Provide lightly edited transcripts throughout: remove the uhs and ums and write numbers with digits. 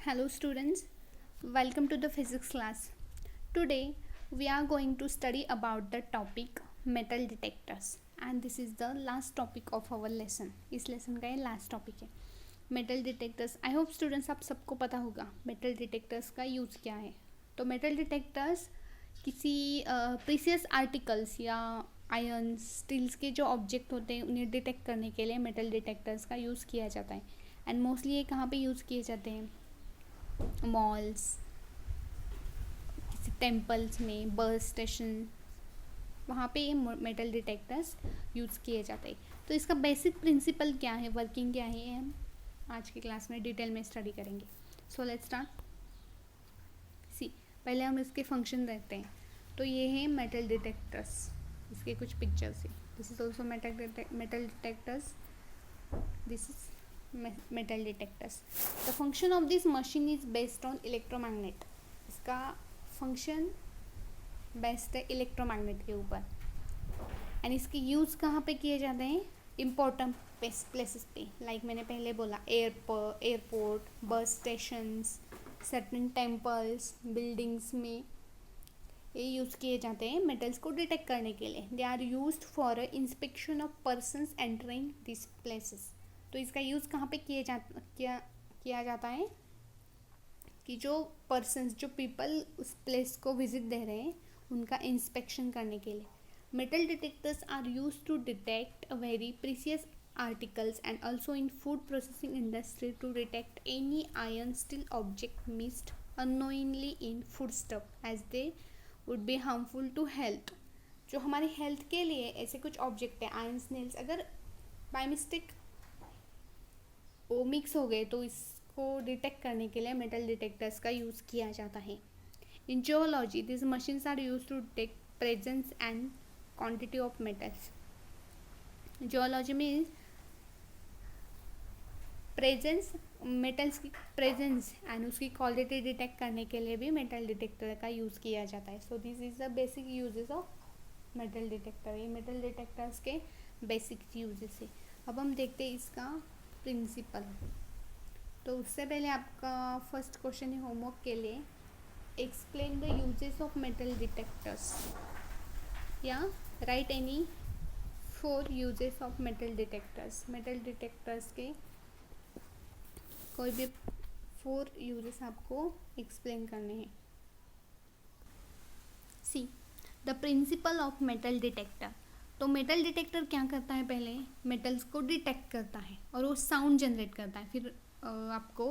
Hello students, welcome to the physics class. Today we are going to study about the topic metal detectors and this is the last topic of our lesson. इस lesson का ये last topic है metal detectors. I hope students आप सबको पता होगा metal detectors का use क्या है. तो metal detectors किसी प्रीसियस आर्टिकल्स या आयन्स स्टील्स के जो ऑब्जेक्ट होते हैं उन्हें डिटेक्ट करने के लिए मेटल डिटेक्टर्स का यूज़ किया जाता है. एंड मोस्टली ये कहाँ पे यूज़ किए जाते हैं? मॉल्स, किसी टेम्पल्स में, बस स्टेशन, वहाँ पे ये मेटल डिटेक्टर्स यूज़ किए जाते हैं. तो इसका बेसिक प्रिंसिपल क्या है, वर्किंग क्या है, ये हम आज की क्लास में डिटेल में स्टडी करेंगे. So let's start. सी, पहले हम इसके फंक्शन देखते हैं. तो ये है मेटल डिटेक्टर्स, इसके कुछ पिक्चर्स है. This is also metal detectors. This is metal detectors. The function of this machine is based on electromagnet. इसका फंक्शन बेस्ड है इलेक्ट्रोमैग्नेट के ऊपर. एंड इसके यूज़ कहाँ पे किए जाते हैं? इम्पोर्टेंट प्लेसेस पे. लाइक मैंने पहले बोला एयरपोर्ट, बस स्टेशंस, सर्टेन टेम्पल्स, बिल्डिंग्स में ये यूज़ किए जाते हैं मेटल्स को डिटेक्ट करने के लिए. They are used for inspection of persons entering this places. तो इसका यूज़ कहाँ पे किया जाता है कि जो पर्सन्स, जो पीपल उस प्लेस को विजिट दे रहे हैं उनका इंस्पेक्शन करने के लिए. Metal detectors are used to detect very precious articles and also in food processing industry to detect any iron steel object missed unknowingly in food stuff as they would be harmful to health. जो हमारी health के लिए ऐसे कुछ object है iron nails, अगर by mistake वो mix हो गए तो इसको डिटेक्ट करने के लिए मेटल डिटेक्टर्स का यूज़ किया जाता है. In geology this machines are used to detect presence and quantity of metals. Geology में प्रेजेंस, मेटल्स की प्रेजेंस एंड उसकी क्वालिटी डिटेक्ट करने के लिए भी मेटल डिटेक्टर का यूज़ किया जाता है. So this is the basic uses of metal detector. ये मेटल डिटेक्टर्स के बेसिक यूजेस है. अब हम देखते हैं इसका प्रिंसिपल. तो उससे पहले आपका फर्स्ट क्वेश्चन है होमवर्क के लिए, explain the uses of metal detectors या write any 4 uses of metal detectors. Metal detectors के कोई भी 4 यूजेस आपको एक्सप्लेन करने हैं. See, the principle of metal detector. तो मेटल डिटेक्टर क्या करता है? पहले मेटल्स को डिटेक्ट करता है और वो साउंड जनरेट करता है. फिर आपको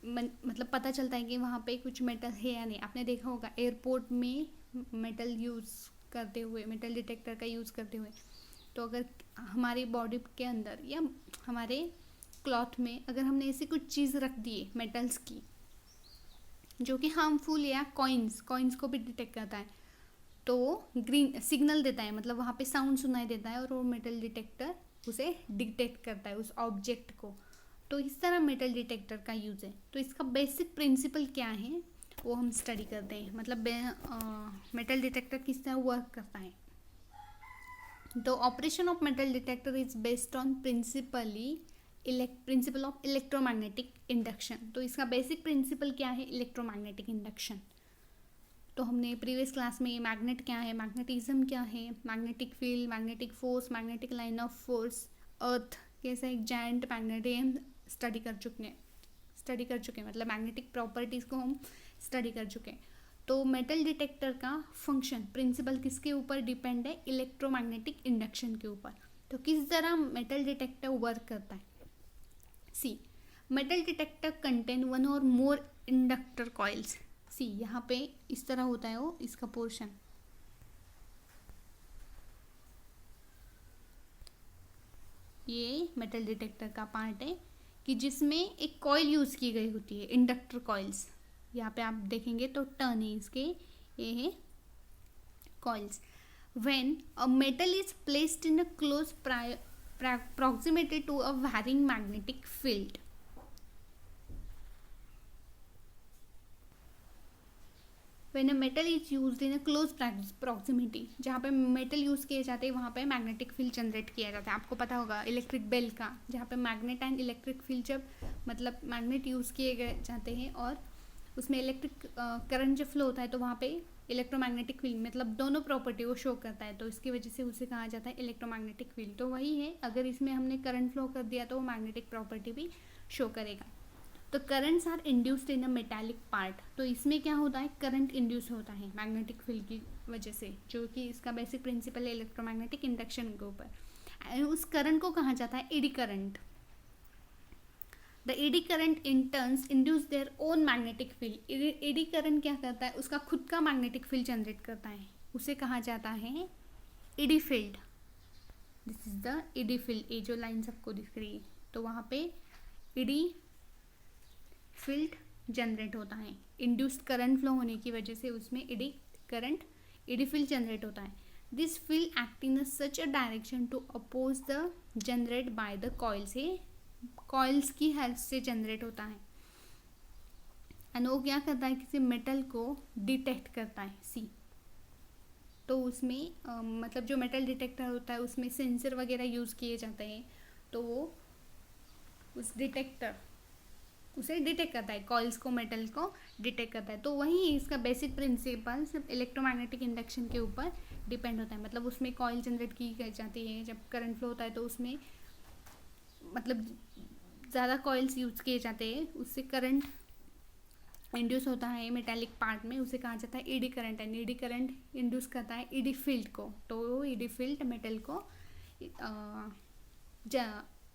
मतलब पता चलता है कि वहाँ पे कुछ मेटल है या नहीं. आपने देखा होगा एयरपोर्ट में मेटल यूज़ करते हुए, मेटल डिटेक्टर का यूज़ करते हुए. तो अगर हमारी बॉडी के अंदर या हमारे क्लॉथ में अगर हमने ऐसी कुछ चीज़ रख दी है मेटल्स की जो कि हार्मफुल, या कॉइन्स को भी डिटेक्ट करता है, तो ग्रीन सिग्नल देता है, मतलब वहाँ पे साउंड सुनाई देता है और वो मेटल डिटेक्टर उसे डिटेक्ट करता है उस ऑब्जेक्ट को. तो इस तरह मेटल डिटेक्टर का यूज़ है. तो इसका बेसिक प्रिंसिपल क्या है वो हम स्टडी करते हैं. मतलब मेटल डिटेक्टर किस तरह वर्क करता है. तो operation of metal detector is based on principle of electromagnetic induction. तो इसका बेसिक प्रिंसिपल क्या है? Electromagnetic induction. तो हमने प्रीवियस क्लास में मैग्नेट क्या है, मैग्नेटिज्म क्या है, magnetic field, magnetic force, magnetic line of force, earth कैसा एक जायंट मैग्नेट है, हम स्टडी कर चुके हैं. मतलब मैग्नेटिक प्रॉपर्टीज़ को हम स्टडी कर चुके हैं. तो मेटल डिटेक्टर का फंक्शन, प्रिंसिपल किसके ऊपर डिपेंड है? इलेक्ट्रोमैग्नेटिक इंडक्शन के ऊपर. तो किस तरह मेटल डिटेक्टर वर्क करता है? सी, मेटल डिटेक्टर कंटेन वन और मोर इंडक्टर कॉइल्स. सी, यहाँ पे इस तरह होता है वो इसका पोर्शन. ये मेटल डिटेक्टर का पार्ट है कि जिसमें एक कॉइल यूज़ की गई होती है, इंडक्टर कॉइल्स. यहाँ पे आप देखेंगे तो टर्न है इसके, ये है coils. When a metal is placed in a close proximity to a varying magnetic field. When a metal is used in a close proximity, जहाँ पे मेटल यूज़ किए जाते हैं वहाँ पे मैग्नेटिक फील्ड जनरेट किया जाता है। आपको पता होगा इलेक्ट्रिक बेल का, जहाँ पे मैग्नेट एंड इलेक्ट्रिक फील्ड, जब मतलब मैग्नेट यूज़ किए गए जाते हैं और उसमें इलेक्ट्रिक करंट जब फ्लो होता है तो वहाँ पे इलेक्ट्रोमैग्नेटिक फील्ड, मतलब दोनों प्रॉपर्टी वो शो करता है, तो इसकी वजह से उसे कहा जाता है इलेक्ट्रोमैग्नेटिक फील्ड। तो वही है, अगर इसमें हमने करंट फ्लो कर दिया तो वो मैग्नेटिक प्रॉपर्टी भी शो करेगा। तो currents are induced in a metallic part, तो इसमें क्या होता है, करंट इंड्यूस होता है मैग्नेटिक फील्ड की वजह से, जो कि इसका बेसिक प्रिंसिपल है इलेक्ट्रोमैग्नेटिक इंडक्शन के ऊपर। उस करंट को कहा जाता है eddy current. The eddy current in turns induce their own magnetic field. Eddy current क्या करता है, उसका खुद का मैग्नेटिक फील्ड जनरेट करता है, उसे कहा जाता है eddy field. This is the eddy field, ये जो लाइन सबको दिख रही है, तो वहाँ पे एडी फील्ड जनरेट होता है। इंड्यूस्ड करंट फ्लो होने की वजह से उसमें eddy current, eddy field generate होता है। This field act in such a direction to oppose the generate by the coils, ये कॉइल्स की हेल्प से जनरेट होता है। एंड वो क्या करता है, किसी मेटल को डिटेक्ट करता है, सी। तो उसमें मतलब जो मेटल डिटेक्टर होता है उसमें सेंसर वगैरह यूज़ किए जाते हैं, तो वो उस डिटेक्टर उसे डिटेक्ट करता है, कॉइल्स को, मेटल को डिटेक्ट करता है। तो वही इसका बेसिक प्रिंसिपल सिर्फ इलेक्ट्रोमैग्नेटिक इंडक्शन के ऊपर डिपेंड होता है। मतलब उसमें कॉइल जनरेट की जाती है, जब करंट फ्लो होता है तो उसमें मतलब ज़्यादा कॉइल्स यूज़ किए जाते हैं, उससे करंट इंड्यूस होता है मेटालिक पार्ट में, उसे कहा जाता है eddy current. And eddy current induce करता है एडी फील्ड को, तो एडी फील्ड मेटल को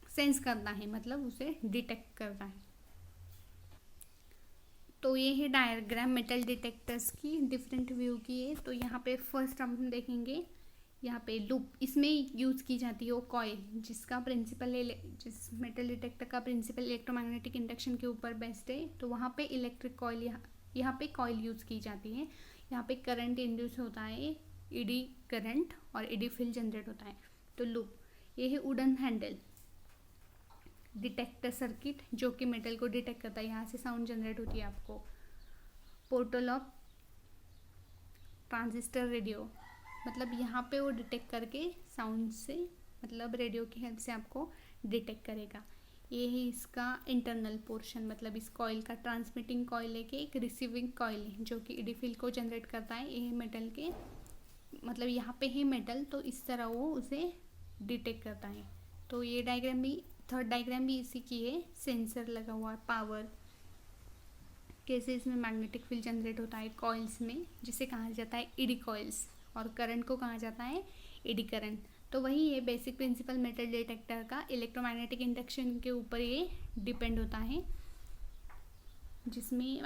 सेंस करता है, मतलब उसे डिटेक्ट करता है। तो ये है डायग्राम मेटल डिटेक्टर्स की, डिफरेंट व्यू की है। तो यहाँ पे फर्स्ट हम देखेंगे, यहाँ पे लूप, इसमें यूज़ की जाती है वो कॉइल, जिसका प्रिंसिपल है, जिस मेटल डिटेक्टर का प्रिंसिपल इलेक्ट्रोमैग्नेटिक इंडक्शन के ऊपर बेस्ड है, तो वहाँ पे इलेक्ट्रिक कॉइल, यहाँ पे कॉइल यूज़ की जाती है। यहाँ पे करंट इंड्यूस होता है, एडी करंट, और एडी फील्ड जनरेट होता है। तो लूप, ये है वुडन हैंडल डिटेक्टर सर्किट, जो कि मेटल को डिटेक्ट करता है, यहाँ से साउंड जनरेट होती है आपको। पोर्टल ऑफ ट्रांजिस्टर रेडियो, मतलब यहाँ पे वो डिटेक्ट करके साउंड से, मतलब रेडियो की हेल्प से आपको डिटेक्ट करेगा। ये है इसका इंटरनल पोर्शन, मतलब इस कॉइल का ट्रांसमिटिंग कॉइल है कि एक रिसीविंग कॉइल है, जो कि एडी फील्ड को जनरेट करता है। ये मेटल के, मतलब यहाँ पे है मेटल, तो इस तरह वो उसे डिटेक्ट करता है। तो ये डायग्राम भी, थर्ड डायग्राम भी इसी की है, सेंसर लगा हुआ है, पावर, कैसे इसमें मैग्नेटिक फील्ड जनरेट होता है कॉइल्स में, जिसे कहा जाता है एडी कॉइल्स, और करंट को कहा जाता है एडी करंट। तो वही है बेसिक प्रिंसिपल मेटल डिटेक्टर का, इलेक्ट्रोमैग्नेटिक इंडक्शन के ऊपर ये डिपेंड होता है, जिसमें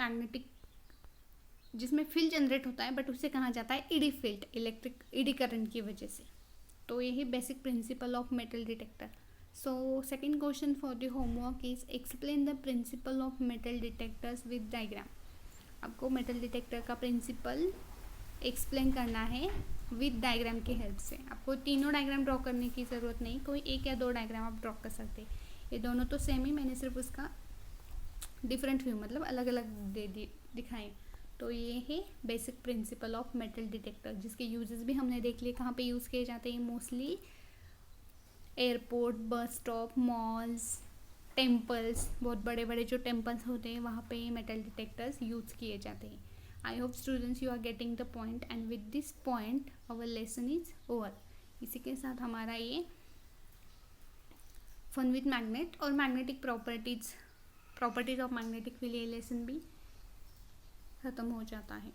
फील्ड जनरेट होता है, बट उसे कहा जाता है eddy field, electric eddy current की वजह से। तो ये है basic principle of metal detector. So second question for the homework is explain the principle of metal detectors with diagram. आपको मेटल डिटेक्टर का प्रिंसिपल एक्सप्लेन करना है विद डायग्राम की हेल्प से। आपको तीनों डायग्राम ड्रॉ करने की ज़रूरत नहीं, कोई एक या दो डायग्राम आप ड्रॉ कर सकते हैं। ये दोनों तो सेम ही, मैंने सिर्फ उसका डिफरेंट व्यू, मतलब अलग अलग दिखाए। तो ये है basic principle of metal detector, जिसके यूजेस भी हमने देख लिए, कहाँ पे यूज़ किए जाते हैं। Mostly airport, bus stop, malls, temples, बहुत बड़े बड़े जो टेम्पल्स होते हैं वहाँ पे मेटल डिटेक्टर्स यूज़ किए जाते हैं। I hope students you are getting the point, and with this point our lesson is over. इसी के साथ हमारा ये फन विद मैग्नेट और magnetic properties of magnetic field, ये लेसन भी ख़त्म हो जाता है।